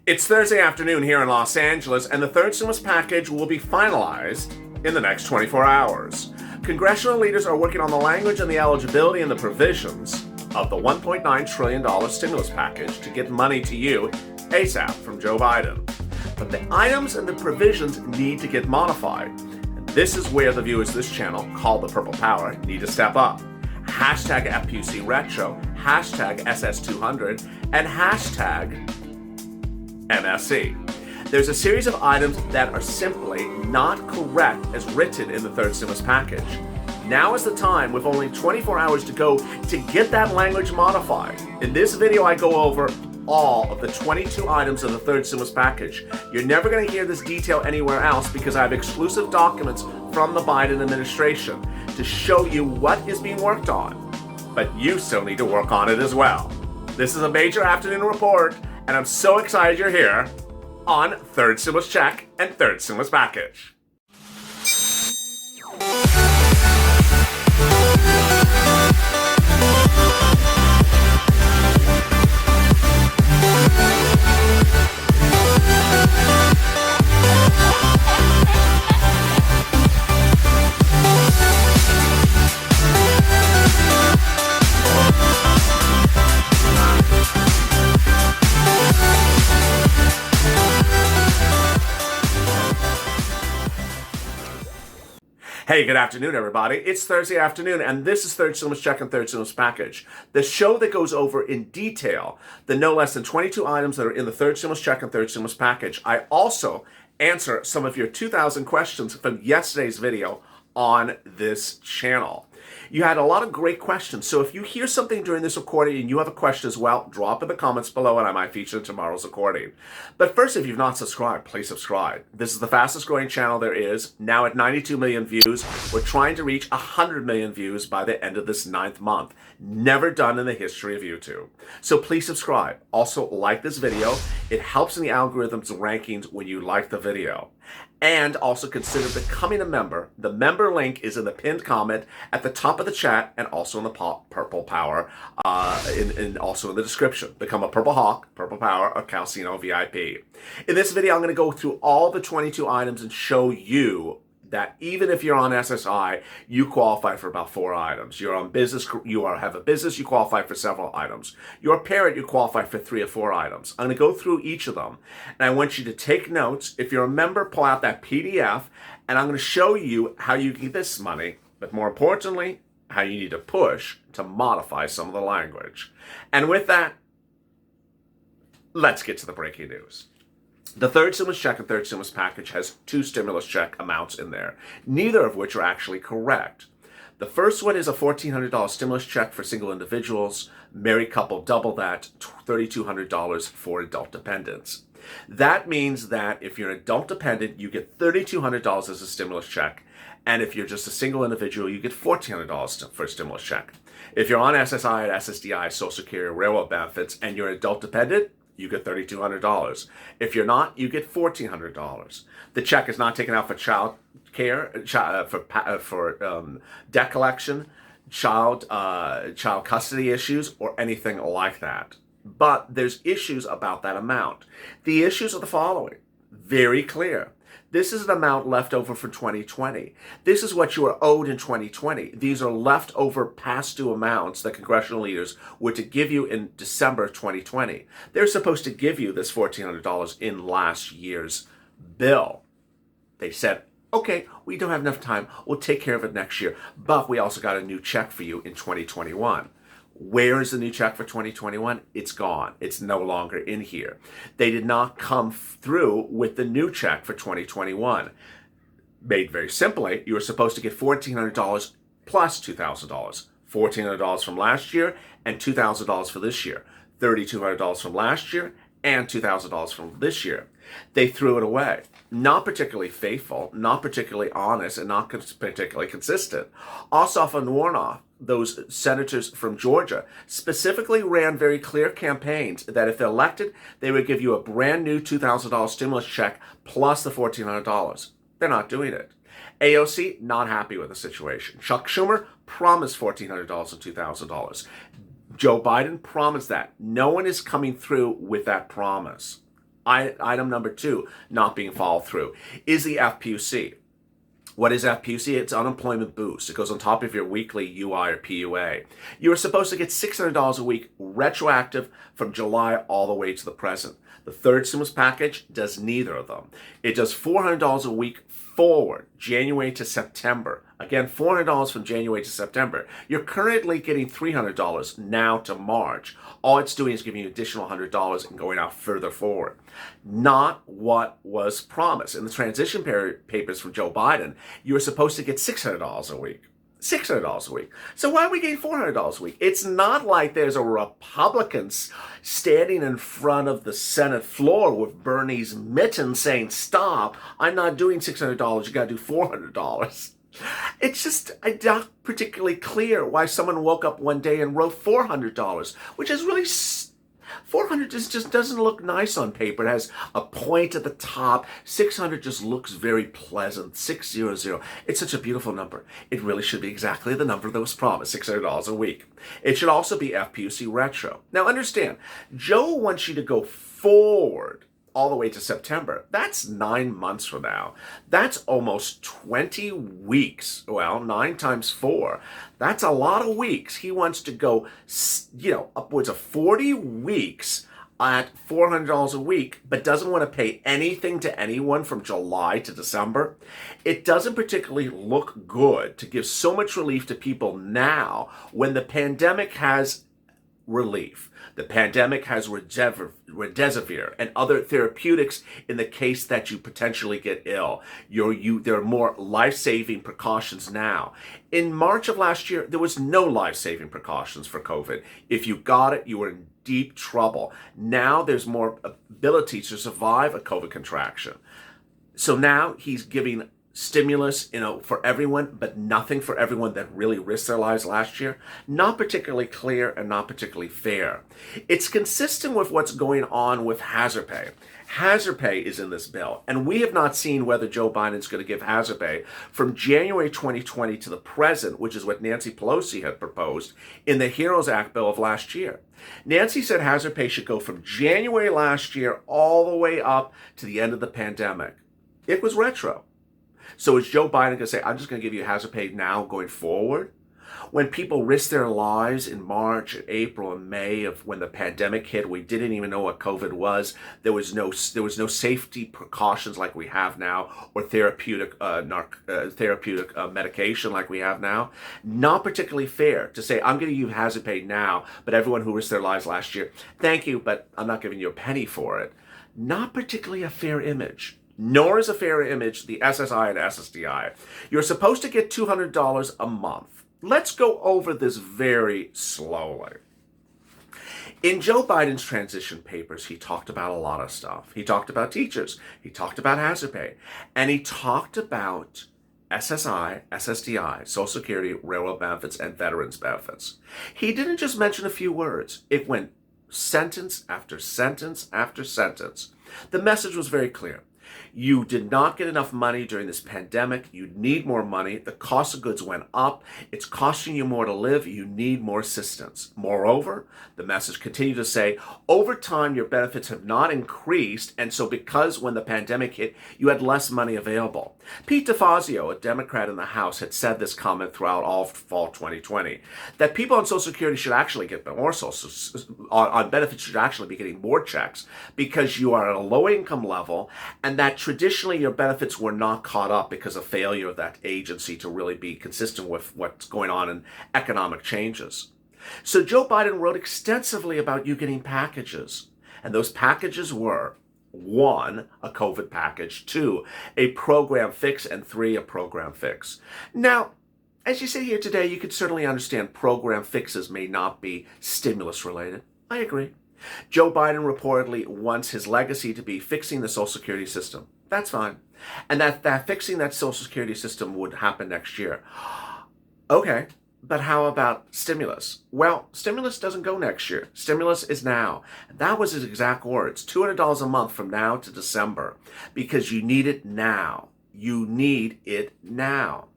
It's Thursday afternoon here in Los Angeles, and the third stimulus package will be finalized in the next 24 hours. Congressional leaders are working on the language and the eligibility and the provisions of the $1.9 trillion stimulus package to get money to you ASAP from Joe Biden. But the items and the provisions need to get modified. And this is where the viewers of this channel, called the Purple Power, need to step up. Hashtag FPC Retro, hashtag SS200, and hashtag MSC. There's a series of items that are simply not correct as written in the third stimulus package. Now is the time, with only 24 hours to go, to get that language modified. In this video, I go over all of the 22 items of the third stimulus package. You're never going to hear this detail anywhere else because I have exclusive documents from the Biden administration to show you what is being worked on. But you still need to work on it as well. This is a major afternoon report, and I'm so excited you're here on Third Stimulus Check and Third Stimulus Package. Hey, good afternoon, everybody. It's Thursday afternoon, and this is Third Stimulus Check and Third Stimulus Package, the show that goes over in detail the no less than 22 items that are in the Third Stimulus Check and Third Stimulus Package. I also answer some of your 2,000 questions from yesterday's video on this channel. You had a lot of great questions, so if you hear something during this recording and you have a question as well, drop in the comments below and I might feature in tomorrow's recording. But first, if you've not subscribed, please subscribe. This is the fastest growing channel there is, now at 92 million views. We're trying to reach 100 million views by the end of this 9th month. Never done in the history of YouTube. So please subscribe. Also, like this video. It helps in the algorithm's rankings when you like the video. And also consider becoming a member. The member link is in the pinned comment at the top of the chat and also in the Purple Power, and also in the description. Become a Purple Hawk, Purple Power, or Calcino VIP. In this video, I'm going to go through all the 22 items and show you that even if you're on SSI, you qualify for about 4 items. You're on business, have a business, you qualify for several items. You're a parent, you qualify for 3 or 4 items. I'm going to go through each of them, and I want you to take notes. If you're a member, pull out that PDF, and I'm going to show you how you get this money, but more importantly, how you need to push to modify some of the language. And with that, let's get to the breaking news. The third stimulus check and third stimulus package has 2 stimulus check amounts in there, neither of which are actually correct. The first one is a $1,400 stimulus check for single individuals, married couple double that, $3,200 for adult dependents. That means that if you're an adult dependent, you get $3,200 as a stimulus check, and if you're just a single individual, you get $1,400 for a stimulus check. If you're on SSI, SSDI, Social Security, railroad benefits, and you're an adult dependent, you get $3,200. If you're not, you get $1,400. The check is not taken out for child care, for debt collection, child custody issues, or anything like that. But there's issues about that amount. The issues are the following. Very clear. This is an amount left over for 2020. This is what you are owed in 2020. These are leftover past due amounts that congressional leaders were to give you in December 2020. They're supposed to give you this $1,400 in last year's bill. They said, okay, we don't have enough time. We'll take care of it next year. But we also got a new check for you in 2021. Where is the new check for 2021? It's gone. It's no longer in here. They did not come through with the new check for 2021. Made very simply, you were supposed to get $1,400 plus $2,000. $1,400 from last year and $2,000 for this year. $3,200 from last year and $2,000 from this year. They threw it away. Not particularly faithful, not particularly honest, and not particularly consistent. Ossoff and Warnock, those senators from Georgia, specifically ran very clear campaigns that if they're elected, they would give you a brand new $2,000 stimulus check plus the $1,400. They're not doing it. AOC, not happy with the situation. Chuck Schumer promised $1,400 and $2,000. Joe Biden promised that. No one is coming through with that promise. Item number 2 not being followed through is the FPUC. What is FPUC? It's unemployment boost. It goes on top of your weekly UI or PUA. You are supposed to get $600 a week retroactive from July all the way to the present. The third stimulus package does neither of them. It does $400 a week forward, January to September. Again, $400 from January to September. You're currently getting $300 now to March. All it's doing is giving you additional $100 and going out further forward. Not what was promised. In the transition papers from Joe Biden, you were supposed to get $600 a week. $600 a week. So why are we getting $400 a week? It's not like there's a Republican standing in front of the Senate floor with Bernie's mitten saying, stop, I'm not doing $600, you gotta do $400. It's just not particularly clear why someone woke up one day and wrote $400, which is really 400 just doesn't look nice on paper. It has a point at the top. 600 just looks very pleasant. 600. It's such a beautiful number. It really should be exactly the number that was promised, $600 a week. It should also be FPUC retro. Now understand, Joe wants you to go forward all the way to September. That's 9 months from now. That's almost 20 weeks. Well, 9 times 4. That's a lot of weeks. He wants to go, upwards of 40 weeks at $400 a week, but doesn't want to pay anything to anyone from July to December. It doesn't particularly look good to give so much relief to people now when the pandemic has relief. The pandemic has remdesivir and other therapeutics in the case that you potentially get ill. There are more life-saving precautions now. In March of last year, there was no life-saving precautions for COVID. If you got it, you were in deep trouble. Now there's more ability to survive a COVID contraction. So now he's giving stimulus, for everyone, but nothing for everyone that really risked their lives last year. Not particularly clear and not particularly fair. It's consistent with what's going on with hazard pay. Hazard pay is in this bill, and we have not seen whether Joe Biden's going to give hazard pay from January 2020 to the present, which is what Nancy Pelosi had proposed in the HEROES Act bill of last year. Nancy said hazard pay should go from January last year all the way up to the end of the pandemic. It was retro. So is Joe Biden going to say, I'm just going to give you hazard pay now going forward? When people risked their lives in March, April, and May of when the pandemic hit, we didn't even know what COVID was. There was no safety precautions like we have now, or therapeutic medication like we have now. Not particularly fair to say, I'm going to give you hazard pay now, but everyone who risked their lives last year, thank you, but I'm not giving you a penny for it. Not particularly a fair image. Nor is a fair image the SSI and SSDI. You're supposed to get $200 a month. Let's go over this very slowly. In Joe Biden's transition papers, he talked about a lot of stuff. He talked about teachers. He talked about hazard pay. And he talked about SSI, SSDI, Social Security, railroad benefits, and veterans benefits. He didn't just mention a few words. It went sentence after sentence after sentence. The message was very clear. You did not get enough money during this pandemic. You need more money. The cost of goods went up. It's costing you more to live. You need more assistance. Moreover, the message continued to say, over time, your benefits have not increased. And so because when the pandemic hit, you had less money available. Pete DeFazio, a Democrat in the House, had said this comment throughout all fall 2020, that people on Social Security should actually get more on benefits should actually be getting more checks because you are at a low income level, and that traditionally your benefits were not caught up because of failure of that agency to really be consistent with what's going on in economic changes. So Joe Biden wrote extensively about you getting packages. And those packages were 1, a COVID package, 2, a program fix, and 3, a program fix. Now, as you sit here today, you could certainly understand program fixes may not be stimulus related. I agree. Joe Biden reportedly wants his legacy to be fixing the Social Security system. That's fine. And that fixing that Social Security system would happen next year. Okay, but how about stimulus? Well, stimulus doesn't go next year. Stimulus is now. That was his exact words. $200 a month from now to December because you need it now. You need it now.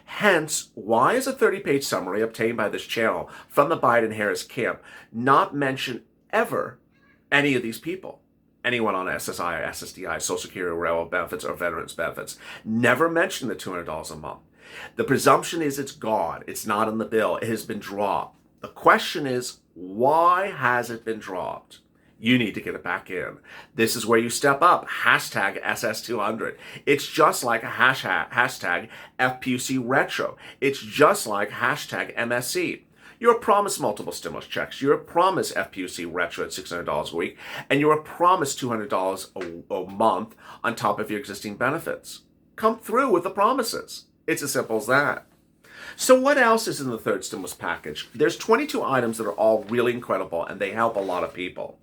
Hence, why is a 30-page summary obtained by this channel from the Biden-Harris camp not mention ever any of these people? anyone on SSI, SSDI, Social Security, railroad benefits, or veterans benefits. Never mention the $200 a month. The presumption is it's gone. It's not in the bill. It has been dropped. The question is, why has it been dropped? You need to get it back in. This is where you step up. Hashtag SS200. It's just like a hashtag FPUC retro. It's just like hashtag MSC. You're promised multiple stimulus checks. You're promised FPUC retro at $600 a week. And you're promised $200 a month on top of your existing benefits. Come through with the promises. It's as simple as that. So what else is in the third stimulus package? There's 22 items that are all really incredible, and they help a lot of people.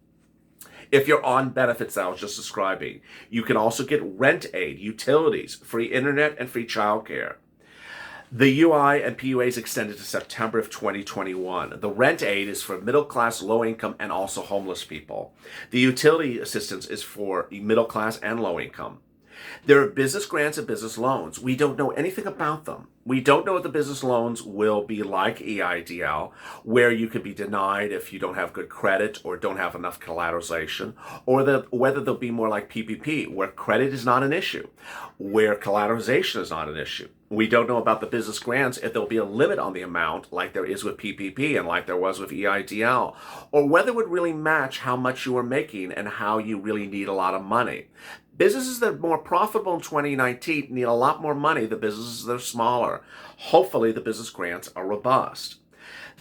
If you're on benefits that I was just describing, you can also get rent aid, utilities, free internet, and free childcare. The UI and PUA is extended to September of 2021. The rent aid is for middle class, low income, and also homeless people. The utility assistance is for middle class and low income. There are business grants and business loans. We don't know anything about them. We don't know what the business loans will be like EIDL, where you could be denied if you don't have good credit or don't have enough collateralization, or whether they'll be more like PPP, where credit is not an issue, where collateralization is not an issue. We don't know about the business grants, if there'll be a limit on the amount like there is with PPP and like there was with EIDL, or whether it would really match how much you are making and how you really need a lot of money. Businesses that are more profitable in 2019 need a lot more money than businesses that are smaller. Hopefully, the business grants are robust.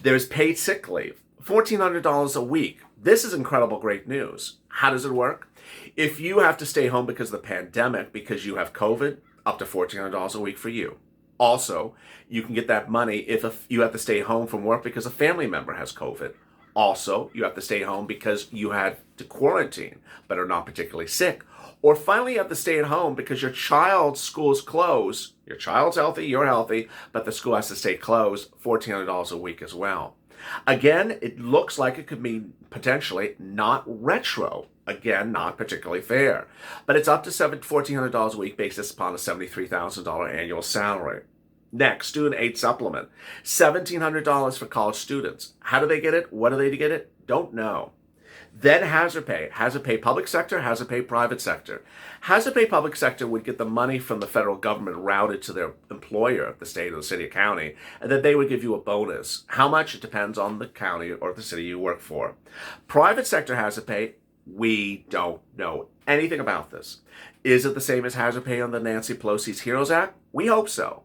There's paid sick leave, $1,400 a week. This is incredible, great news. How does it work? If you have to stay home because of the pandemic, because you have COVID, up to $1,400 a week for you. Also, you can get that money if you have to stay home from work because a family member has COVID. Also, you have to stay home because you had to quarantine but are not particularly sick. Or finally, you have to stay at home because your child's school is closed. Your child's healthy, you're healthy, but the school has to stay closed, $1,400 a week as well. Again, it looks like it could mean potentially not retro. Again, not particularly fair. But it's up to $1,400 a week based upon a $73,000 annual salary. Next, student aid supplement, $1,700 for college students. How do they get it? What do they get it? Don't know. Then hazard pay public sector, hazard pay private sector. Hazard pay public sector would get the money from the federal government routed to their employer, the state or the city or county, and then they would give you a bonus. How much? It depends on the county or the city you work for. Private sector hazard pay, we don't know anything about this. Is it the same as hazard pay on the Nancy Pelosi's HEROES Act? We hope so.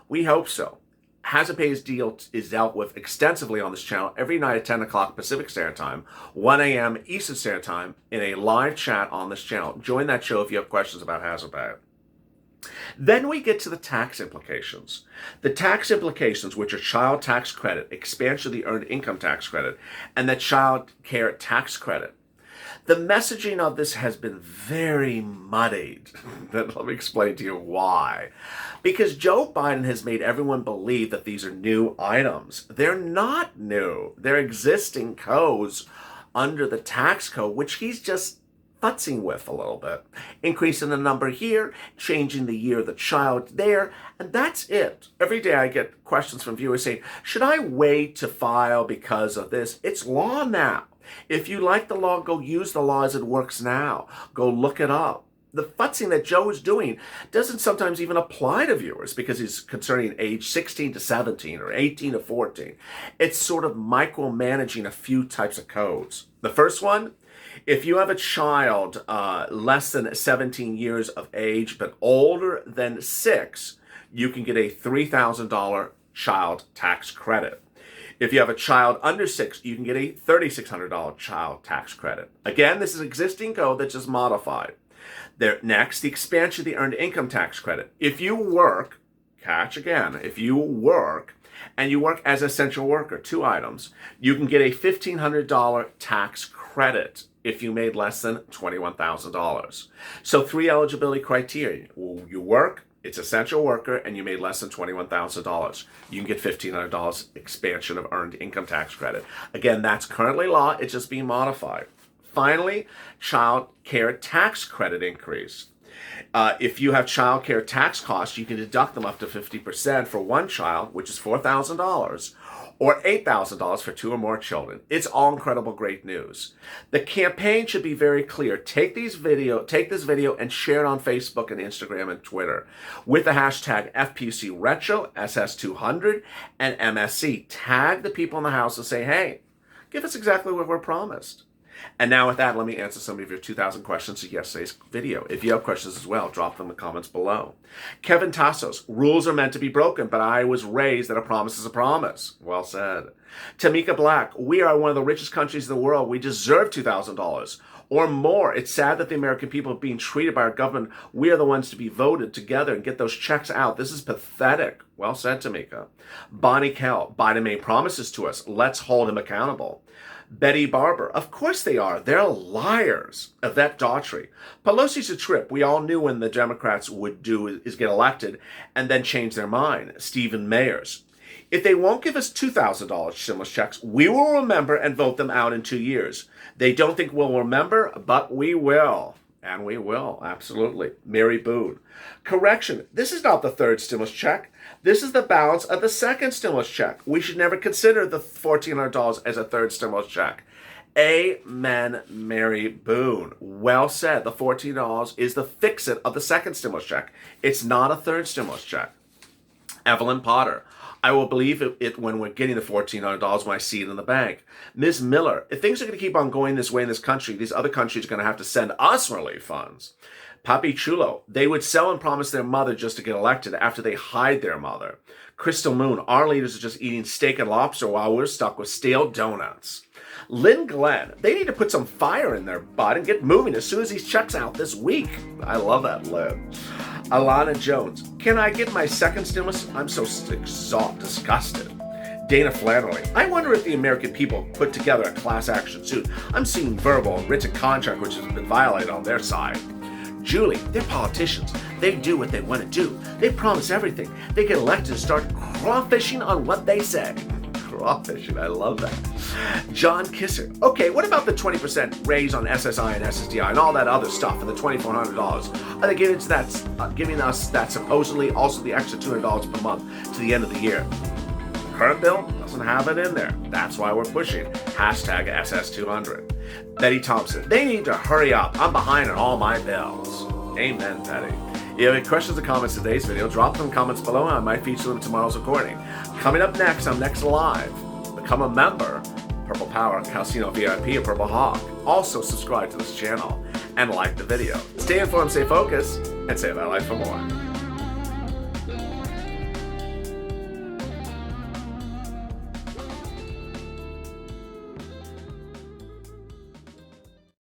We hope so. Hazard pay is dealt with extensively on this channel every night at 10 o'clock Pacific Standard Time, 1 a.m. Eastern Standard Time, in a live chat on this channel. Join that show if you have questions about hazard pay. Then we get to the tax implications. The tax implications, which are child tax credit, expansion of the earned income tax credit, and the child care tax credit. The messaging of this has been very muddied. Let me explain to you why. Because Joe Biden has made everyone believe that these are new items. They're not new. They're existing codes under the tax code, which he's just futzing with a little bit. Increasing the number here, changing the year of the child there, and that's it. Every day I get questions from viewers saying, should I wait to file because of this? It's law now. If you like the law, go use the law as it works now. Go look it up. The futzing that Joe is doing doesn't sometimes even apply to viewers because he's concerning age 16 to 17 or 18 to 14. It's sort of micromanaging a few types of codes. The first one, if you have a child less than 17 years of age but older than 6, you can get a $3,000 child tax credit. If you have a child under 6, you can get a $3,600 child tax credit. Again, this is existing code that's just modified. Next, the expansion of the earned income tax credit. If you work, catch again, if you work and you work as an essential worker, 2 items, you can get a $1,500 tax credit if you made less than $21,000. So 3 eligibility criteria. You work, it's essential worker, and you made less than $21,000. You can get $1,500 expansion of earned income tax credit. Again, that's currently law. It's just being modified. Finally, child care tax credit increase. If you have child care tax costs, you can deduct them up to 50% for one child, which is $4,000, or $8,000 for 2 or more children. It's all incredible, great news. The campaign should be very clear. Take this video and share it on Facebook and Instagram and Twitter with the hashtag FPUCRetro, SS200, and MSC. Tag the people in the house and say, hey, give us exactly what we're promised. And now with that, let me answer some of your 2,000 questions to yesterday's video. If you have questions as well, drop them in the comments below. Kevin Tassos, rules are meant to be broken, but I was raised that a promise is a promise. Well said. Tamika Black, we are one of the richest countries in the world. We deserve $2,000 or more. It's sad that the American people are being treated by our government. We are the ones to be voted together and get those checks out. This is pathetic. Well said, Tamika. Bonnie Kell, Biden made promises to us. Let's hold him accountable. Betty Barber, of course they are. They're liars. Yvette Daughtry, Pelosi's a trip. We all knew when the Democrats would do is get elected and then change their mind. Stephen Mayers, if they won't give us $2,000 stimulus checks, we will remember and vote them out in 2 years. They don't think we'll remember, but we will. And we will, absolutely. Mary Boone, correction, this is not the third stimulus check. This is the balance of the second stimulus check. We should never consider the $1,400 as a third stimulus check. Amen, Mary Boone. Well said. The $14 is the fix-it of the second stimulus check. It's not a third stimulus check. Evelyn Potter, I will believe it when we're getting the $1,400 when I see it in the bank. Ms. Miller, if things are going to keep on going this way in this country, these other countries are going to have to send us relief funds. Papi Chulo, they would sell and promise their mother just to get elected after they hide their mother. Crystal Moon, our leaders are just eating steak and lobster while we're stuck with stale donuts. Lynn Glenn, they need to put some fire in their butt and get moving as soon as he checks out this week. I love that, Lynn. Alana Jones, can I get my second stimulus? I'm so disgusted. Dana Flannery, I wonder if the American people put together a class action suit. I'm seeing verbal and written contract which has been violated on their side. Julie, they're politicians. They do what they want to do. They promise everything. They get elected and start crawfishing on what they say. Crawfishing, I love that. John Kisser, okay, what about the 20% raise on SSI and SSDI and all that other stuff and the $2,400? Are they giving us that supposedly also the extra $200 per month to the end of the year? Current bill doesn't have it in there. That's why we're pushing hashtag SS200. Betty Thompson, they need to hurry up. I'm behind on all my bills. Amen, Betty. If you have any questions or comments in today's video, drop them in the comments below and I might feature them in tomorrow's recording. Coming up next on Next Live, become a member, Purple Power, Calcino VIP, or Purple Hawk. Also subscribe to this channel and like the video. Stay informed, stay focused, and save that life for more.